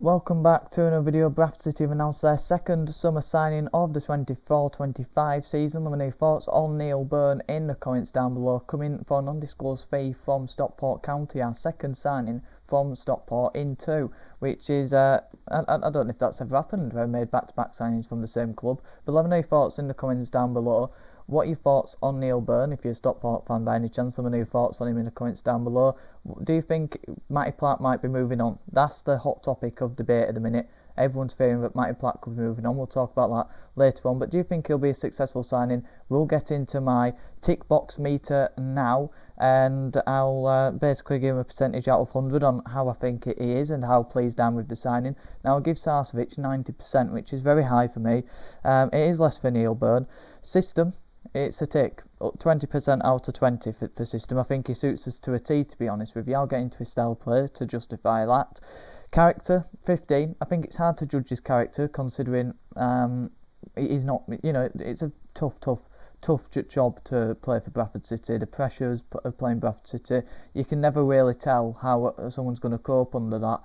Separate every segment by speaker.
Speaker 1: Welcome back to another video. Bradford City have announced their second summer signing of the 24-25 season. Let me know your thoughts on Neill, Byrne in the comments down below. Coming for an undisclosed fee from Stockport County, our second signing from Stockport into, which is, I don't know if that's ever happened, where made back-to-back signings from the same club. But let me know your thoughts in the comments down below. What are your thoughts on Neill Byrne? If you're a Stockport fan by any chance, let me know your thoughts on him in the comments down below. Do you think Matty Platt might be moving on? That's the hot topic of debate at the minute. Everyone's fearing that Matty Platt could be moving on. We'll talk about that later on. But do you think he'll be a successful signing? We'll get into my tick box meter now, and I'll basically give him a percentage out of 100 on how I think he is and how pleased I am with the signing. Now, I'll give Sarcevic 90%, which is very high for me. It is less for Neill Byrne. System, it's a tick. 20% out of 20 for system. I think he suits us to a T, to be honest with you. I'll get into his style play to justify that. Character, 15. I think it's hard to judge his character considering he's not, it's a tough job to play for Bradford City. The pressures of playing Bradford City, you can never really tell how someone's going to cope under that.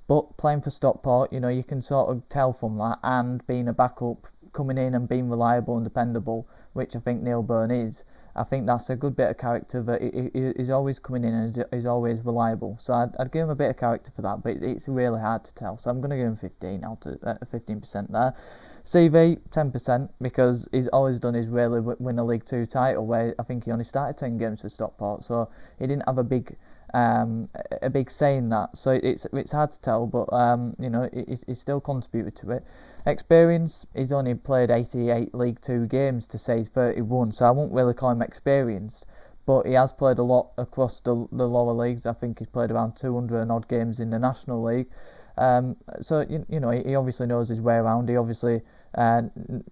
Speaker 1: But playing for Stockport, you can sort of tell from that, and being a backup, coming in and being reliable and dependable, which I think Neill Byrne is. I think that's a good bit of character, that he's always coming in and is always reliable. So I'd give him a bit of character for that, but it's really hard to tell. So I'm going to give him 15 out of 15% there. CV 10%, because he's always done is really win a League Two title, where I think he only started 10 games for Stockport, so he didn't have a big say in that, so it's hard to tell, but he's still contributed to it. Experience, he's only played 88 League Two games to say he's 31, so I won't really call him experienced, but he has played a lot across the lower leagues. I think he's played around 200 and odd games in the National League. So he obviously knows his way around. He obviously, when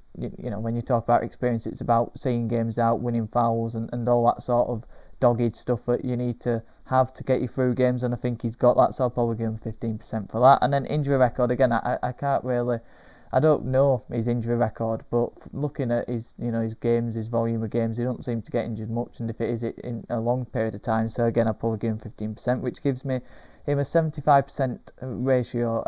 Speaker 1: you talk about experience, it's about seeing games out, winning fouls, and all that sort of dogged stuff that you need to have to get you through games, and I think he's got that, so I'll probably give him 15% for that. And then injury record, again, I can't really, I don't know his injury record, but looking at his games, his volume of games, he don't seem to get injured much, and if it is in a long period of time, so again, I'll probably give him 15%, which gives me him a 75% ratio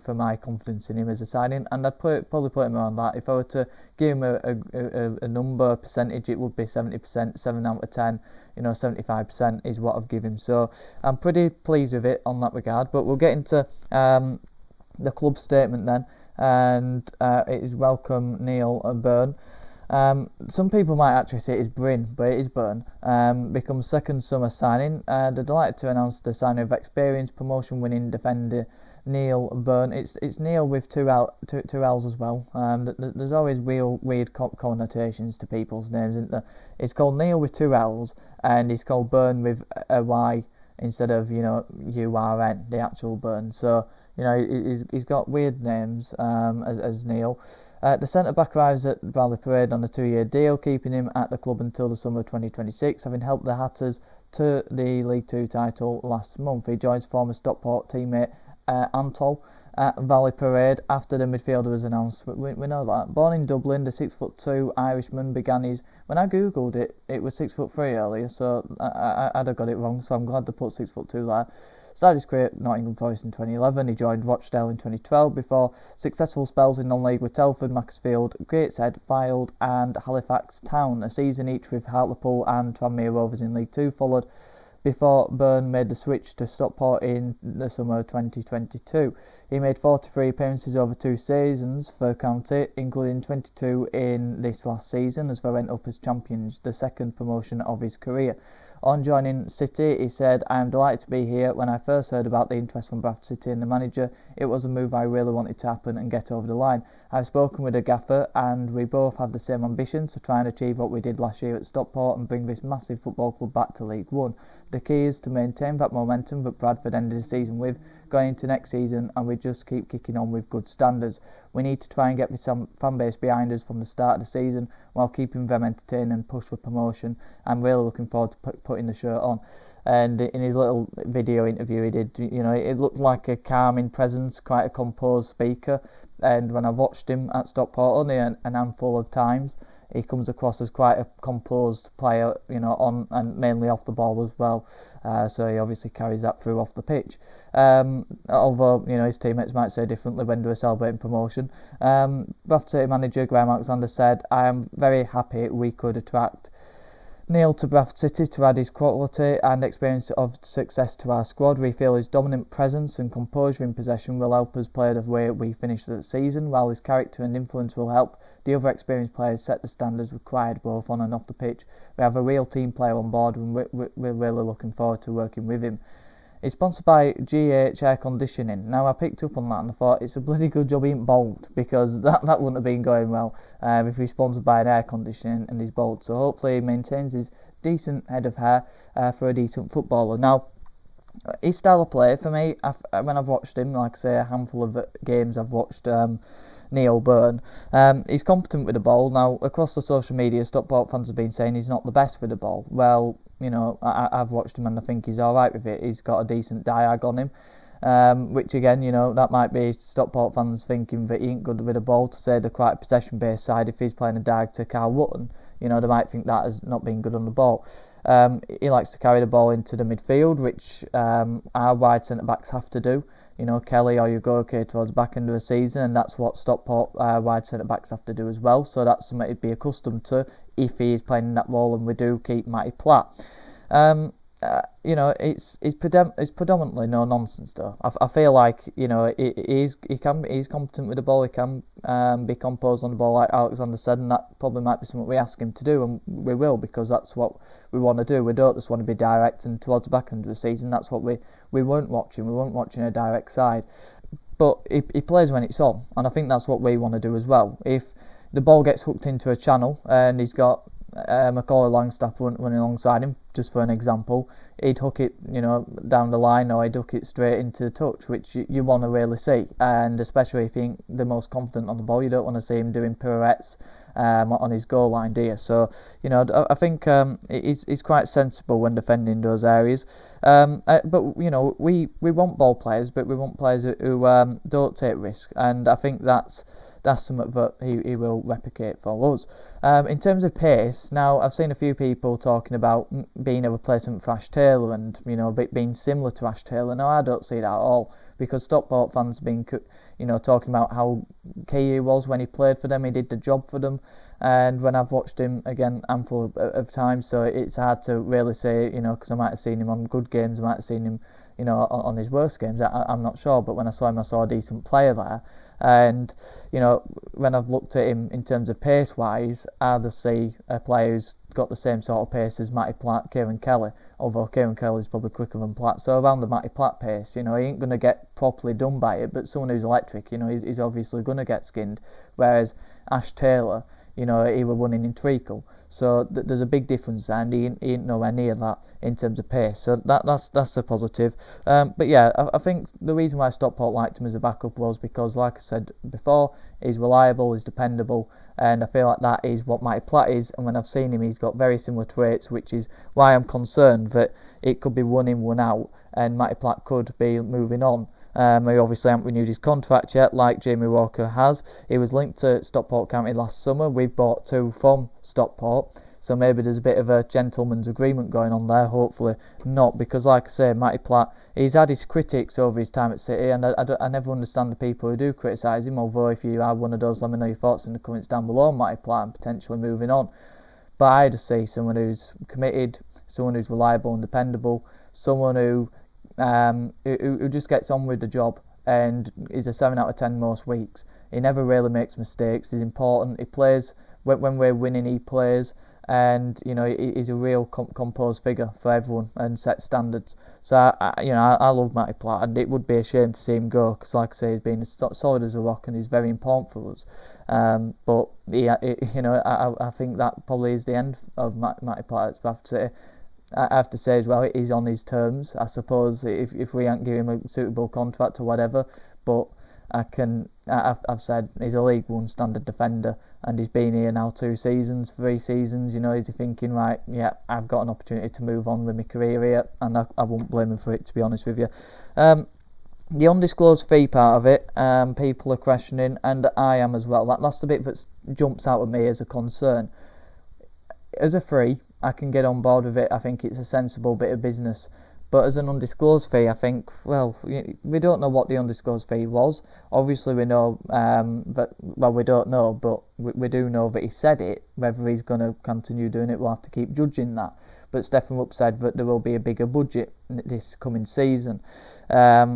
Speaker 1: for my confidence in him as a signing, and I'd probably put him around that. If I were to give him a number percentage, it would be 70%, 7 out of 10. 75% is what I've given him. So I'm pretty pleased with it on that regard. But we'll get into the club statement then, and it is welcome Neill Byrne. Some people might actually say it's Byrne, but it is Byrne. Becomes second summer signing. They're delighted to announce the signing of experienced promotion-winning defender Neill Byrne. It's Neill with two L's as well. There's always weird connotations to people's names, isn't there? It's called Neill with two L's, and it's called Byrne with a Y instead of URN, the actual Byrne. So he's got weird names as Neill. The centre-back arrives at Valley Parade on a 2-year deal, keeping him at the club until the summer of 2026, having helped the Hatters to the League Two title last month. He joins former Stockport teammate Antol at Valley Parade after the midfielder was announced. We know that. Born in Dublin, the 6'2" Irishman began his... When I googled it, it was 6'3" earlier, so I'd have got it wrong, so I'm glad to put 6'2" there. Started his career at Nottingham Forest in 2011. He joined Rochdale in 2012 before successful spells in non-league with Telford, Macclesfield, Gateshead, Fylde and Halifax Town. A season each with Hartlepool and Tranmere Rovers in League Two followed before Byrne made the switch to Stockport in the summer of 2022. He made 43 appearances over 2 seasons for County, including 22 in this last season as they went up as champions, the second promotion of his career. On joining City, he said, "I am delighted to be here. When I first heard about the interest from Bradford City and the manager, it was a move I really wanted to happen and get over the line. I've spoken with the gaffer and we both have the same ambitions to try and achieve what we did last year at Stockport and bring this massive football club back to League One. The key is to maintain that momentum that Bradford ended the season with, going into next season, and we just keep kicking on with good standards. We need to try and get this fan base behind us from the start of the season while keeping them entertained and push for promotion. I'm really looking forward to putting the shirt on." And in his little video interview he did, it looked like a calming presence, quite a composed speaker. And when I watched him at Stockport only a handful of times, he comes across as quite a composed player, on and mainly off the ball as well. So he obviously carries that through off the pitch. Although, his teammates might say differently when they were celebrating promotion. Bradford City manager Graham Alexander said, "I am very happy we could attract Neill to Bradford City to add his quality and experience of success to our squad. We feel his dominant presence and composure in possession will help us play the way we finished the season, while his character and influence will help the other experienced players set the standards required both on and off the pitch. We have a real team player on board and we're really looking forward to working with him." It's sponsored by GH Air Conditioning. Now, I picked up on that and I thought it's a bloody good job he ain't bold, because that wouldn't have been going well if he's sponsored by an air conditioning and he's bold. So hopefully he maintains his decent head of hair for a decent footballer. Now, his style of play, for me, when I've watched him, like I say, a handful of games I've watched Neill Byrne, he's competent with the ball. Now, across the social media, Stockport fans have been saying he's not the best with the ball. Well, I've watched him and I think he's alright with it. He's got a decent diag on him, which again, that might be Stockport fans thinking that he ain't good with the ball, to say they're quite a possession-based side. If he's playing a diag to Carl Wotton, they might think that as not being good on the ball. He likes to carry the ball into the midfield, which our wide centre-backs have to do. Kelly or Ugoke towards the back end of the season, and that's what Stockport wide centre-backs have to do as well. So that's something he'd be accustomed to if he is playing in that role, and we do keep Matty Platt. It's predominantly no nonsense though. I feel like he's competent with the ball. He can be composed on the ball, like Alexander said, and that probably might be something we ask him to do, and we will, because that's what we want to do. We don't just want to be direct, and towards the back end of the season, that's what we weren't watching. We weren't watching a direct side, but he plays when it's on, and I think that's what we want to do as well. If the ball gets hooked into a channel and he's got Macaulay Langstaff running alongside him, just for an example, he'd hook it, down the line, or he'd hook it straight into the touch, which you want to really see. And especially if you're the most confident on the ball, you don't want to see him doing pirouettes on his goal line, do you? So, I think he's quite sensible when defending those areas. But we want ball players, but we want players who don't take risk, and I think that's something that he will replicate for us. In terms of pace, now I've seen a few people talking about being a replacement for Ash Taylor and being similar to Ash Taylor. Now I don't see that at all, because Stockport fans have been talking about how key he was when he played for them. He did the job for them, and when I've watched him again handful of times, so it's hard to really say, because I might have seen him on good games, I might have seen him on his worst games. I'm not sure, but when I saw him, I saw a decent player there. And when I've looked at him in terms of pace wise, I just see a player who's got the same sort of pace as Matty Platt, Kieran Kelly, although Kieran Kelly is probably quicker than Platt. So around the Matty Platt pace, he ain't going to get properly done by it, but someone who's electric, he's obviously going to get skinned. Whereas Ash Taylor, he were running in treacle. So there's a big difference there, and he ain't nowhere near that in terms of pace. So that's a positive. But yeah, I think the reason why Stockport liked him as a backup was because, like I said before, he's reliable, he's dependable, and I feel like that is what Matty Platt is. And when I've seen him, he's got very similar traits, which is why I'm concerned that it could be one in, one out, and Matty Platt could be moving on. He obviously hasn't renewed his contract yet, like Jamie Walker has. He was linked to Stockport County last summer. We've bought two from Stockport, so maybe there's a bit of a gentleman's agreement going on there. Hopefully not, because like I say, Matty Platt, he's had his critics over his time at City, and I never understand the people who do criticise him, although if you are one of those, let me know your thoughts in the comments down below on Matty Platt and potentially moving on. But I just see someone who's committed, someone who's reliable and dependable, someone who just gets on with the job and is a 7 out of 10 most weeks. He never really makes mistakes. He's important. He plays when we're winning. He plays, and he's a real composed figure for everyone and sets standards. So I love Matty Platt, and it would be a shame to see him go, because like I say, he's been as solid as a rock and he's very important for us. But yeah, I think that probably is the end of Matty Platt at Bradford City. I have to say as well, he's on his terms, I suppose, if we ain't giving him a suitable contract or whatever. But I've said he's a League One standard defender, and he's been here now 2 seasons, 3 seasons. He's thinking, right, yeah, I've got an opportunity to move on with my career here, and I won't blame him for it, to be honest with you. The undisclosed fee part of it, people are questioning, and I am as well. That's the bit that jumps out at me as a concern. As a free, I can get on board with it. I think it's a sensible bit of business. But as an undisclosed fee, I think, well, we don't know what the undisclosed fee was. Obviously, we know that, well, we don't know, but we do know that he said it. Whether he's going to continue doing it, we'll have to keep judging that. But Stephen Rupp said that there will be a bigger budget this coming season,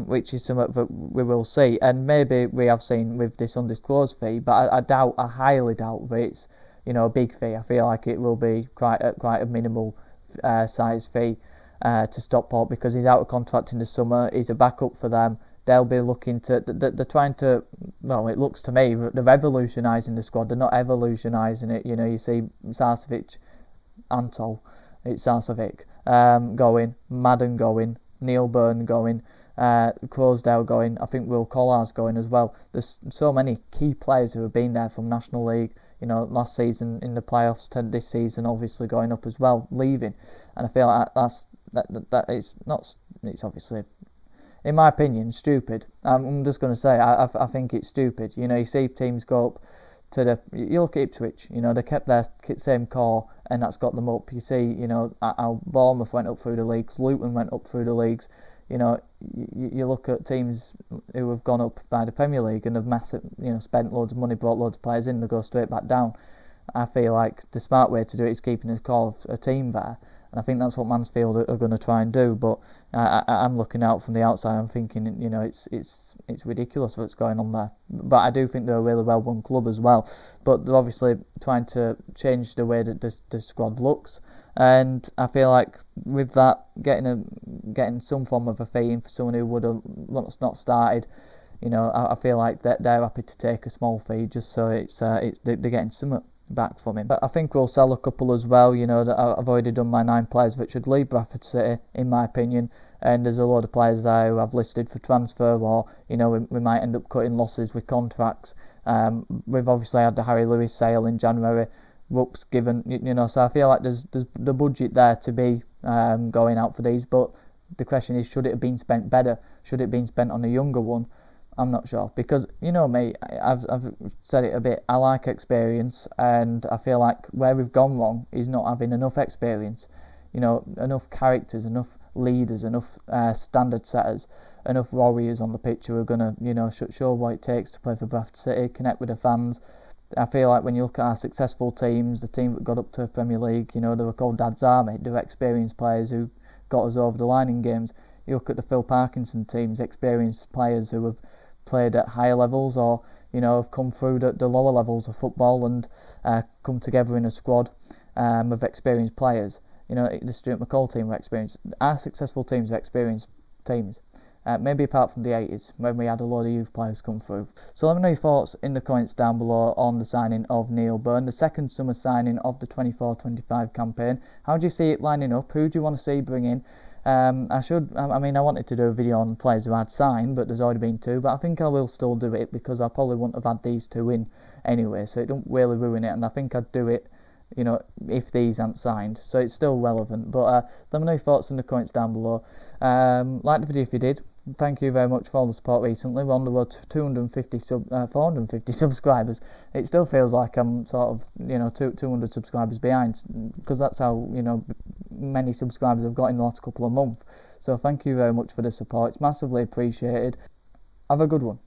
Speaker 1: which is something that we will see. And maybe we have seen with this undisclosed fee, but I highly doubt that it's, a big fee. I feel like it will be quite a minimal size fee to Stockport, because he's out of contract in the summer. He's a backup for them. They'll be looking to. They're trying to. Well, it looks to me they're revolutionising the squad. They're not evolutionising it. You see Sarcevic, Antol, it's Sarcevic going, Madden going, Neill, Byrne going, Crosdale going. I think Will Collar's going as well. There's so many key players who have been there from National League. Last season in the playoffs, to this season obviously going up as well, leaving, and I feel like that it's not. It's obviously, in my opinion, stupid. I'm just going to say I think it's stupid. You see teams go up to you look at Ipswich. They kept their same core, and that's got them up. You see, how Bournemouth went up through the leagues, Luton went up through the leagues. You look at teams who have gone up by the Premier League and have spent loads of money, brought loads of players in, they go straight back down. I feel like the smart way to do it is keeping the core of a team there. And I think that's what Mansfield are going to try and do. But I'm looking out from the outside. I'm thinking, it's ridiculous what's going on there. But I do think they're a really well-run club as well. But they're obviously trying to change the way that the squad looks. And I feel like with that, getting some form of a fee in for someone who would have not started, I feel like they're happy to take a small fee just so they're getting some back from him. But I think we'll sell a couple as well. That I've already done my 9 players that should leave Bradford City, in my opinion, and there's a load of players there who I've listed for transfer, or we might end up cutting losses with contracts. We've obviously had the Harry Lewis sale in January. Rupp's given, so I feel like there's the budget there to be going out for these, but the question is, should it have been spent better? Should it have been spent on a younger one? I'm not sure, because me, I've said it a bit, I like experience, and I feel like where we've gone wrong is not having enough experience, enough characters, enough leaders, enough standard setters, enough warriors on the pitch who are going to show what it takes to play for Bradford City, connect with the fans. I feel like when you look at our successful teams, the team that got up to the Premier League, they were called Dad's Army. They were experienced players who got us over the line in games. You look at the Phil Parkinson teams, experienced players who have played at higher levels, or have come through the lower levels of football and come together in a squad of experienced players. The Stuart McCall team were experienced. Our successful teams are experienced teams. Maybe apart from the 80s, when we had a load of youth players come through. So let me know your thoughts in the comments down below on the signing of Neill Byrne, the second summer signing of the 24-25 campaign. How do you see it lining up? Who do you want to see bring in? I wanted to do a video on players who had signed, but there's already been 2. But I think I will still do it, because I probably wouldn't have had these 2 in anyway, so it don't really ruin it. And I think I'd do it, if these aren't signed, so it's still relevant. But let me know your thoughts in the comments down below. Like the video if you did. Thank you very much for all the support recently. We're on the road to 450 subscribers. It still feels like I'm sort of 200 subscribers behind, because that's how many subscribers I've got in the last couple of months. So thank you very much for the support. It's massively appreciated. Have a good one.